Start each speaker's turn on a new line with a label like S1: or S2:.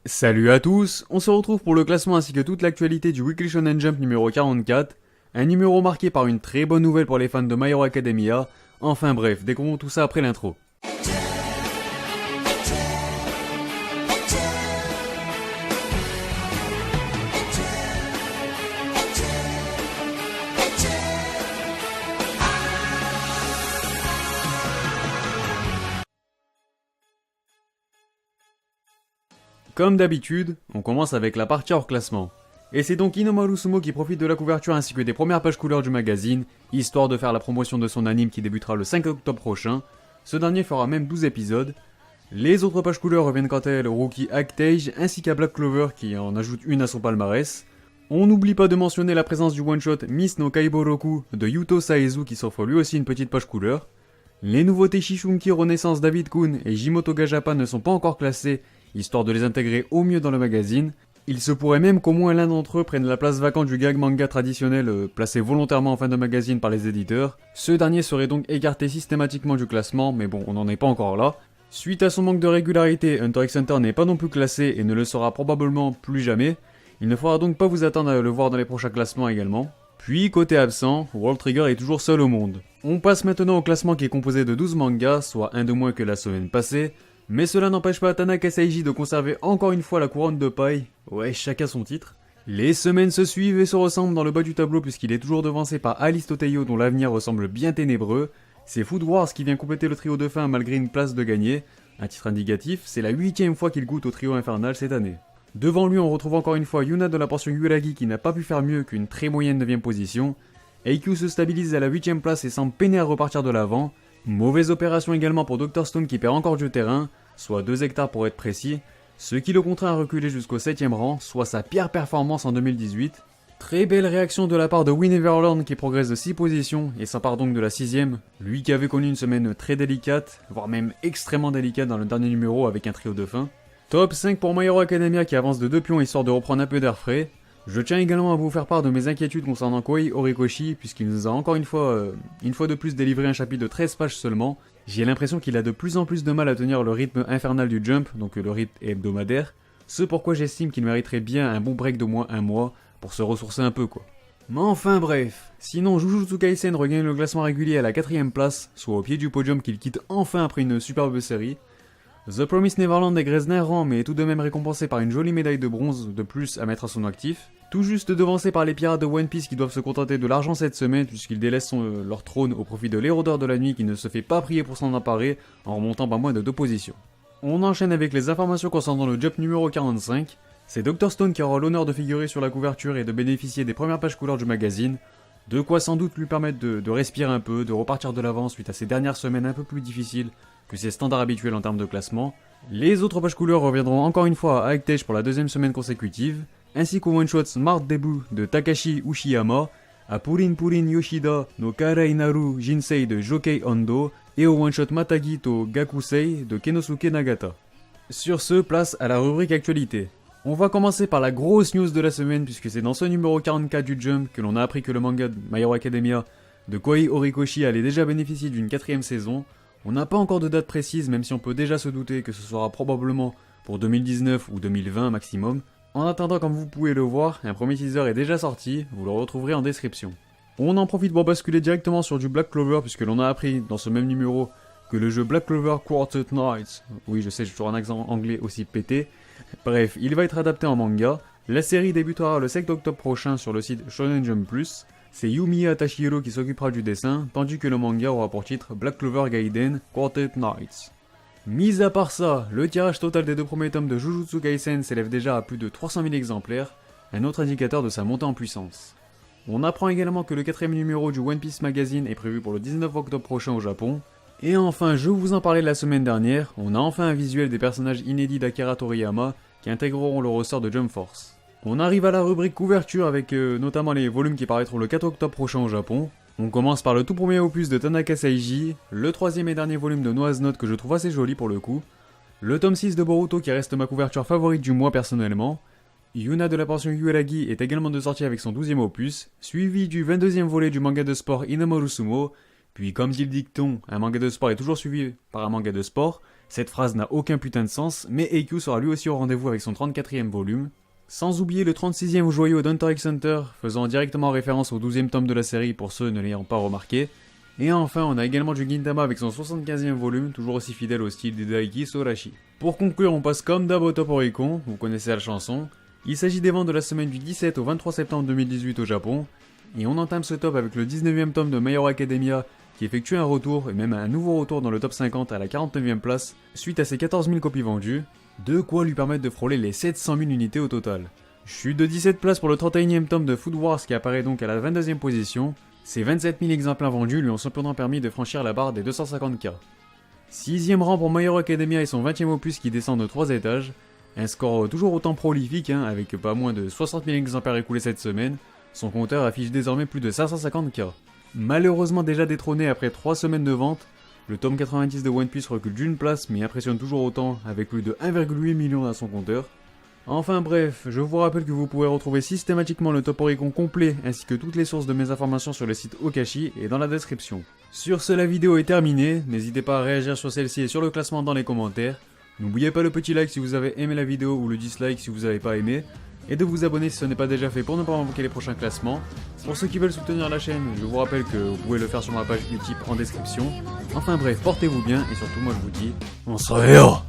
S1: Salut à tous, on se retrouve pour le classement ainsi que toute l'actualité du Weekly Shonen Jump numéro 44, un numéro marqué par une très bonne nouvelle pour les fans de My Hero Academia, enfin bref, découvrons tout ça après l'intro. Comme d'habitude, on commence avec la partie hors classement. Et c'est donc Inomaru Sumo qui profite de la couverture ainsi que des premières pages couleurs du magazine, histoire de faire la promotion de son anime qui débutera le 5 octobre prochain. Ce dernier fera même 12 épisodes. Les autres pages couleurs reviennent quant à elles au rookie Actage ainsi qu'à Black Clover qui en ajoute une à son palmarès. On n'oublie pas de mentionner la présence du one-shot Miss no Kaiboroku de Yuto Saezu qui s'offre lui aussi une petite page couleur. Les nouveautés Shishunki Renaissance David Kun et Jimoto Gajapa ne sont pas encore classées, histoire de les intégrer au mieux dans le magazine. Il se pourrait même qu'au moins l'un d'entre eux prenne la place vacante du gag manga traditionnel placé volontairement en fin de magazine par les éditeurs. Ce dernier serait donc écarté systématiquement du classement, mais bon, on n'en est pas encore là. Suite à son manque de régularité, Hunter x Hunter n'est pas non plus classé et ne le sera probablement plus jamais. Il ne faudra donc pas vous attendre à le voir dans les prochains classements également. Puis, côté absent, World Trigger est toujours seul au monde. On passe maintenant au classement qui est composé de 12 mangas, soit un de moins que la semaine passée. Mais cela n'empêche pas Tanaka Seiji de conserver encore une fois la couronne de paille. Ouais, chacun son titre. Les semaines se suivent et se ressemblent dans le bas du tableau puisqu'il est toujours devancé par Alice Toteyo dont l'avenir ressemble bien ténébreux. C'est Food Wars qui vient compléter le trio de fin malgré une place de gagné. Un titre indicatif, c'est la 8ème fois qu'il goûte au trio infernal cette année. Devant lui on retrouve encore une fois Yuna de la portion Yuragi qui n'a pas pu faire mieux qu'une très moyenne 9ème position. Eikyu se stabilise à la 8ème place et semble peiner à repartir de l'avant. Mauvaise opération également pour Dr Stone qui perd encore du terrain, soit 2 hectares pour être précis, ce qui le contraint à reculer jusqu'au 7ème rang, soit sa pire performance en 2018. Très belle réaction de la part de Win Everlord qui progresse de 6 positions et s'empare donc de la 6ème, lui qui avait connu une semaine très délicate, voire même extrêmement délicate dans le dernier numéro avec un trio de fin. Top 5 pour My Hero Academia qui avance de 2 pions histoire de reprendre un peu d'air frais. Je tiens également à vous faire part de mes inquiétudes concernant Kohei Horikoshi, puisqu'il nous a encore une fois de plus délivré un chapitre de 13 pages seulement. J'ai l'impression qu'il a de plus en plus de mal à tenir le rythme infernal du Jump, donc le rythme hebdomadaire, ce pourquoi j'estime qu'il mériterait bien un bon break d'au moins un mois, pour se ressourcer un peu quoi. Mais enfin bref, sinon Jujutsu Kaisen regagne le classement régulier à la 4ème place, soit au pied du podium qu'il quitte enfin après une superbe série. The Promised Neverland dégraisse d'un rang mais est tout de même récompensé par une jolie médaille de bronze de plus à mettre à son actif. Tout juste devancé par les pirates de One Piece qui doivent se contenter de l'argent cette semaine puisqu'ils délaissent leur trône au profit de l'érodeur de la nuit qui ne se fait pas prier pour s'en emparer en remontant pas moins de 2 positions. On enchaîne avec les informations concernant le Jump numéro 45. C'est Dr Stone qui aura l'honneur de figurer sur la couverture et de bénéficier des premières pages couleurs du magazine. De quoi sans doute lui permettre de respirer un peu, de repartir de l'avant suite à ces dernières semaines un peu plus difficiles que ses standards habituels en termes de classement. Les autres pages couleurs reviendront encore une fois à Actage pour la 2ème semaine consécutive, ainsi qu'au one-shot Smart Debut de Takashi Uchiyama, à Purin Purin Yoshida no Karei Naru Jinsei de Jokei Ando, et au one-shot Matagi to Gakusei de Kenosuke Nagata. Sur ce, place à la rubrique actualité. On va commencer par la grosse news de la semaine puisque c'est dans ce numéro 44 du Jump que l'on a appris que le manga de My Hero Academia de Kohei Horikoshi allait déjà bénéficier d'une 4ème saison. On n'a pas encore de date précise même si on peut déjà se douter que ce sera probablement pour 2019 ou 2020 maximum. En attendant, comme vous pouvez le voir, un premier teaser est déjà sorti, vous le retrouverez en description. On en profite pour basculer directement sur du Black Clover puisque l'on a appris dans ce même numéro que le jeu Black Clover Quartet Nights, oui je sais j'ai toujours un accent anglais aussi pété, bref, il va être adapté en manga. La série débutera le 5 octobre prochain sur le site Shonen Jump Plus. C'est Yumiya Tashihiro qui s'occupera du dessin, tandis que le manga aura pour titre Black Clover Gaiden Quartet Nights. Mis à part ça, le tirage total des 2 premiers tomes de Jujutsu Kaisen s'élève déjà à plus de 300 000 exemplaires, un autre indicateur de sa montée en puissance. On apprend également que le 4ème numéro du One Piece Magazine est prévu pour le 19 octobre prochain au Japon. Et enfin, je vous en parlais la semaine dernière, on a enfin un visuel des personnages inédits d'Akira Toriyama qui intégreront le roster de Jump Force. On arrive à la rubrique couverture avec notamment les volumes qui paraîtront le 4 octobre prochain au Japon. On commence par le tout premier opus de Tanaka Seiji, le 3ème et dernier volume de Noah's Note que je trouve assez joli pour le coup, le tome 6 de Boruto qui reste ma couverture favorite du mois personnellement, Yuna de la portion Yuragi est également de sortie avec son 12ème opus, suivi du 22ème volet du manga de sport Inomaru Sumo, puis comme dit le dicton, un manga de sport est toujours suivi par un manga de sport, Cette phrase n'a aucun putain de sens, mais Eikyu sera lui aussi au rendez-vous avec son 34e volume. Sans oublier le 36e joyau d'Hunter x Hunter, faisant directement référence au 12e tome de la série pour ceux ne l'ayant pas remarqué. Et enfin, on a également du Gintama avec son 75e volume, toujours aussi fidèle au style des Daiki Sorashi. Pour conclure, on passe comme d'hab au Top Oricon, vous connaissez la chanson. Il s'agit des ventes de la semaine du 17 au 23 septembre 2018 au Japon. Et on entame ce top avec le 19e tome de My Hero Academia, qui effectue un retour, et même un nouveau retour dans le top 50 à la 49e place, suite à ses 14 000 copies vendues, de quoi lui permettre de frôler les 700 000 unités au total. Chute de 17 places pour le 31e tome de Food Wars qui apparaît donc à la 22e position, ses 27 000 exemplaires vendus lui ont cependant permis de franchir la barre des 250K. 6e rang pour My Hero Academia et son 20e opus qui descend de 3 étages, un score toujours autant prolifique avec pas moins de 60 000 exemplaires écoulés cette semaine, son compteur affiche désormais plus de 550K. Malheureusement déjà détrôné après 3 semaines de vente, le tome 90 de One Piece recule d'une place mais impressionne toujours autant avec plus de 1,8 million à son compteur. Enfin bref, je vous rappelle que vous pouvez retrouver systématiquement le top Oricon complet ainsi que toutes les sources de mes informations sur le site Okashi et dans la description. Sur ce, la vidéo est terminée, n'hésitez pas à réagir sur celle-ci et sur le classement dans les commentaires. N'oubliez pas le petit like si vous avez aimé la vidéo ou le dislike si vous n'avez pas aimé. Et de vous abonner si ce n'est pas déjà fait pour ne pas manquer les prochains classements. Pour ceux qui veulent soutenir la chaîne, je vous rappelle que vous pouvez le faire sur ma page Utip en description. Enfin bref, portez-vous bien et surtout moi je vous dis, on se reverra.